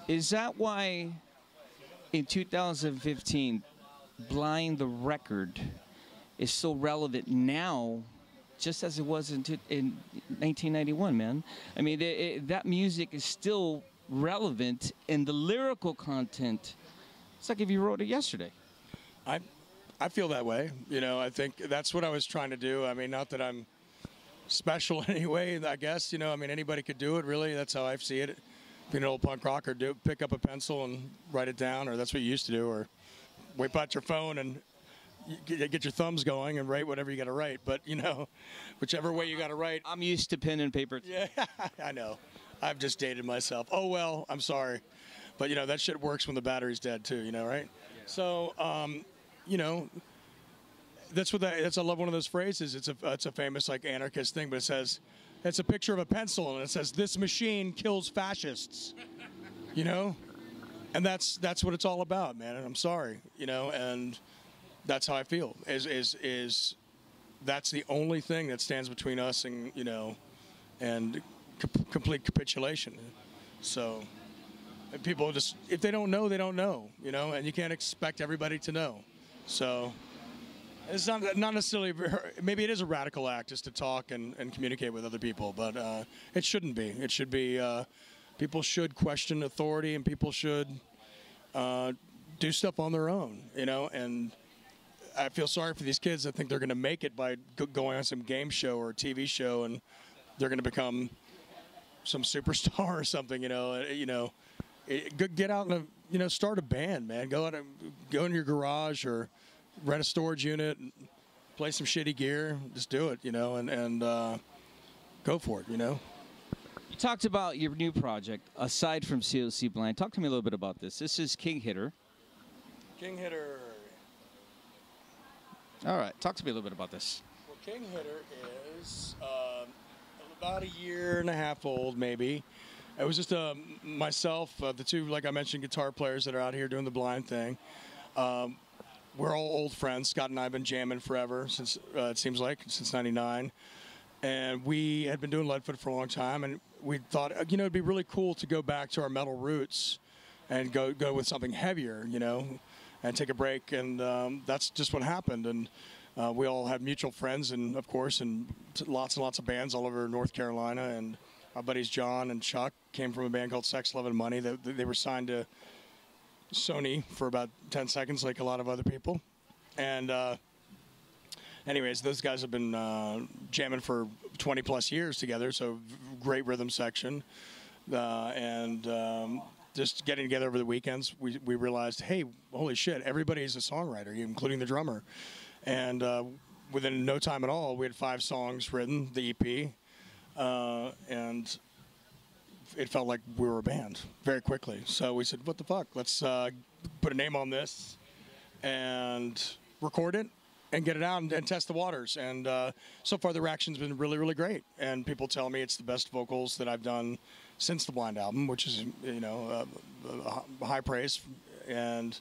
Is that why in 2015, Blind the record is so relevant now, just as it was in 1991, man? I mean, that music is still relevant, and the lyrical content, it's like if you wrote it yesterday. I feel that way. You know, I think that's what I was trying to do. I mean, not that I'm special in any way, I guess. You know, I mean, anybody could do it, really. That's how I see it. Being an old punk rocker, pick up a pencil and write it down, or that's what you used to do, or whip out your phone and get your thumbs going and write whatever you got to write. But, you know, whichever way you got to write. I'm used to pen and paper. Yeah, I know. I've just dated myself. Oh, well, I'm sorry. But, you know, that shit works when the battery's dead, too, you know, right? Yeah. So, you know, that's I love one of those phrases. It's a famous, like, anarchist thing, but it says, it's a picture of a pencil, and it says, "This machine kills fascists." You know? And that's what it's all about, man. And I'm sorry, you know, and that's how I feel. Is that's the only thing that stands between us and, you know, and complete capitulation. So people just, if they don't know, they don't know, you know, and you can't expect everybody to know. So it's not necessarily, maybe it is a radical act just to talk and communicate with other people, but it shouldn't be. It should be, people should question authority, and people should do stuff on their own, you know, and I feel sorry for these kids that think they're going to make it by going on some game show or TV show, and they're going to become some superstar or something, you know, get out and, you know, start a band, man. Go in your garage or rent a storage unit, and play some shitty gear. Just do it, you know, and go for it, you know. You talked about your new project, aside from COC Blind. Talk to me a little bit about this. This is King Hitter. King Hitter. All right, talk to me a little bit about this. Well, King Hitter is about a year and a half old, maybe. It was just myself, the two, like I mentioned, guitar players that are out here doing the Blind thing. We're all old friends. Scott and I have been jamming forever, since it seems like, since '99. And we had been doing Leadfoot for a long time, and we thought, you know, it'd be really cool to go back to our metal roots and go with something heavier, you know, and take a break. And that's just what happened. And we all have mutual friends, and of course, and lots of bands all over North Carolina. And our buddies John and Chuck came from a band called Sex, Love, and Money. They were signed to Sony for about 10 seconds, like a lot of other people. And anyways, those guys have been jamming for 20 plus years together, so great rhythm section. And just getting together over the weekends, we realized, hey, holy shit, everybody's a songwriter, including the drummer. And within no time at all, we had 5 songs written, the EP, and it felt like we were a band very quickly. So we said, what the fuck? Let's put a name on this and record it and get it out and test the waters. And so far the reaction's been really, really great. And people tell me it's the best vocals that I've done since the Blind album, which is, you know, high praise. And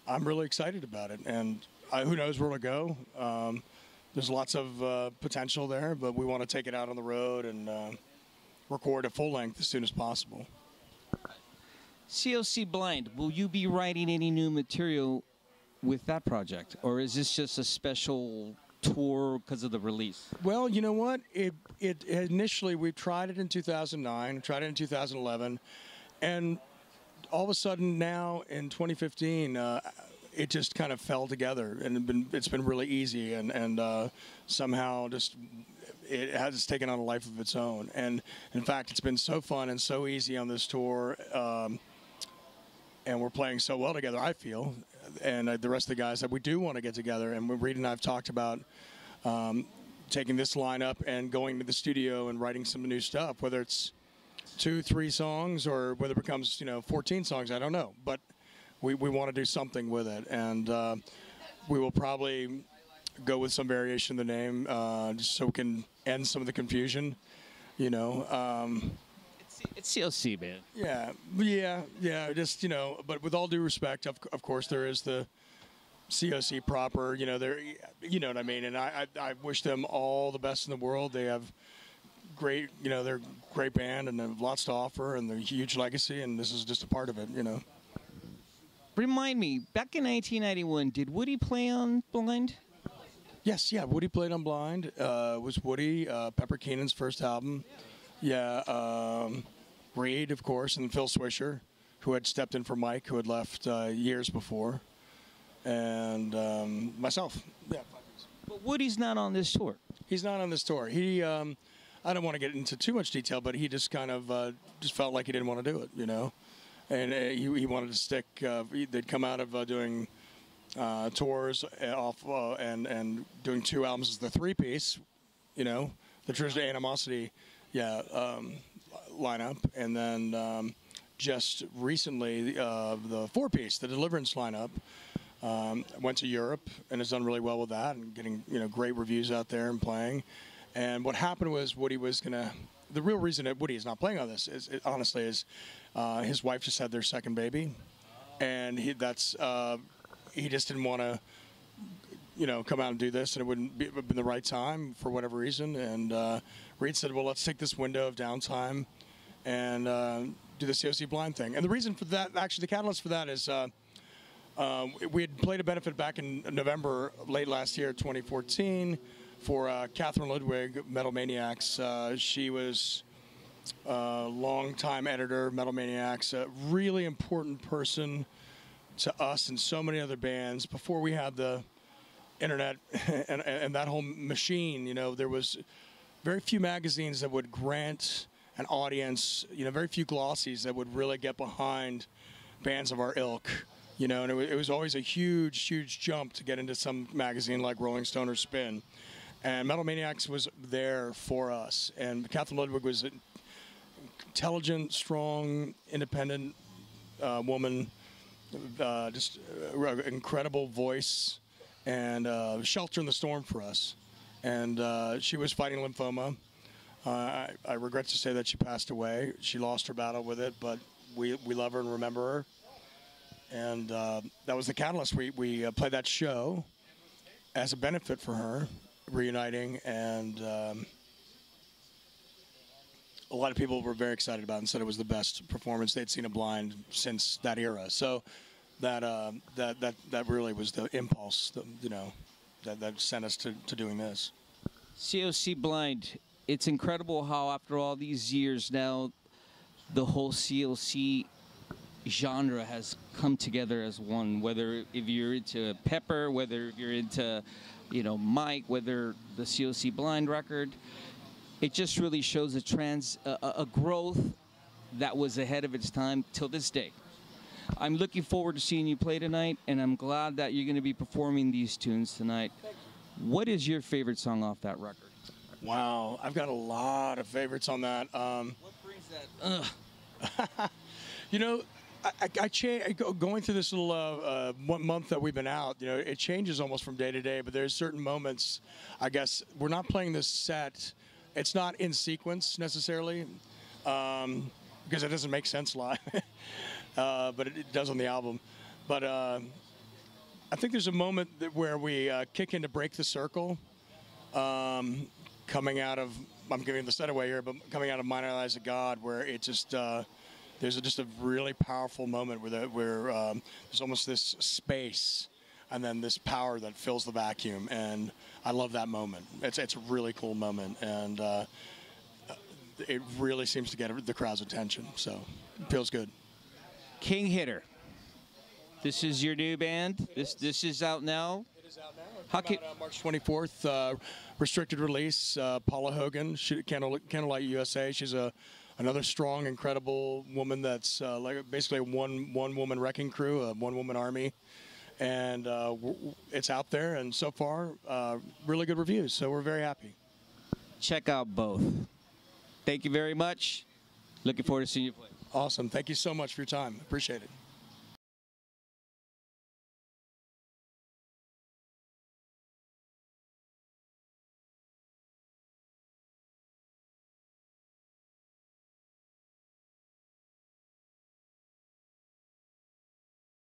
I'm really excited about it. And who knows where it'll go. There's lots of potential there, but we want to take it out on the road and record a full length as soon as possible. COC Blind, will you be writing any new material with that project, or is this just a special tour because of the release? Well, you know what? It initially, we tried it in 2009, tried it in 2011, and all of a sudden now in 2015, it just kind of fell together, and it's been really easy, and somehow just it has taken on a life of its own. And in fact, it's been so fun and so easy on this tour, and we're playing so well together, I feel, and the rest of the guys, that we do want to get together. And Reed and I have talked about taking this lineup and going to the studio and writing some new stuff, whether it's 2-3 songs or whether it becomes, you know, 14 songs, I don't know. But we want to do something with it, and we will probably go with some variation of the name, just so we can end some of the confusion, you know. It's COC, man. Yeah. Just, you know, but with all due respect, of course, there is the COC proper. You know, you know what I mean. And I wish them all the best in the world. They have great, they're a great band and have lots to offer, and they're a huge legacy, and this is just a part of it, Remind me, back in 1991, did Woody play on Blind? Yes, yeah, Woody played on Blind. It was Woody, Pepper Keenan's first album. Yeah, Reed, of course, and Phil Swisher, who had stepped in for Mike, who had left years before, and myself. Yeah. But Woody's not on this tour. He's not on this tour. He, I don't want to get into too much detail, but he just kind of just felt like he didn't want to do it, and he wanted to stick. They'd come out of doing tours off and doing 2 albums as the 3-piece, the traditional Animosity, lineup, and then just recently the 4-piece, the Deliverance lineup. Went to Europe and has done really well with that and getting great reviews out there and playing. And what happened was Woody was gonna. The real reason that Woody is not playing on this is honestly his wife just had their second baby, and he just didn't want to come out and do this, and it wouldn't have been the right time for whatever reason. And Reed said, well, let's take this window of downtime and do the COC Blind thing. And the reason for that, actually, the catalyst for that is. We had played a benefit back in November, late last year, 2014, for Catherine Ludwig, Metal Maniacs. She was a longtime editor, Metal Maniacs, a really important person to us and so many other bands. Before we had the internet and that whole machine, there was very few magazines that would grant an audience, very few glossies that would really get behind bands of our ilk. And it was always a huge, huge jump to get into some magazine like Rolling Stone or Spin. And Metal Maniacs was there for us. And Catherine Ludwig was an intelligent, strong, independent woman, just an incredible voice and shelter in the storm for us. And she was fighting lymphoma. I regret to say that she passed away. She lost her battle with it, but we love her and remember her. And that was the catalyst. We played that show as a benefit for her, reuniting, and a lot of people were very excited about it and said it was the best performance they'd seen of Blind since that era. So that really was the impulse, that sent us to doing this. COC Blind, it's incredible how after all these years now, the whole COC genre has come together as one, whether if you're into Pepper, whether you're into Mike, whether the COC Blind record, it just really shows a growth that was ahead of its time till this day. I'm looking forward to seeing you play tonight, and I'm glad that you're going to be performing these tunes tonight. What is your favorite song off that record? Wow, I've got a lot of favorites on that. What brings that? Going through this little 1 month that we've been out, it changes almost from day to day, but there's certain moments, I guess, we're not playing this set. It's not in sequence necessarily, because it doesn't make sense live, but it does on the album. But I think there's a moment where we kick into Break the Circle, coming out of, I'm giving the set away here, but coming out of Minor Lies of God, where it just... there's just a really powerful moment where there's almost this space and then this power that fills the vacuum, and I love that moment. It's a really cool moment, and it really seems to get the crowd's attention, so it feels good. King Hitter. This is your new band. This is out now. It is out now. March 24th, restricted release. Paula Hogan, Candlelight USA. She's another strong, incredible woman that's basically a one-woman wrecking crew, a one-woman army. And it's out there, and so far, really good reviews, so we're very happy. Check out both. Thank you very much. Looking forward to seeing you play. Awesome. Thank you so much for your time. Appreciate it.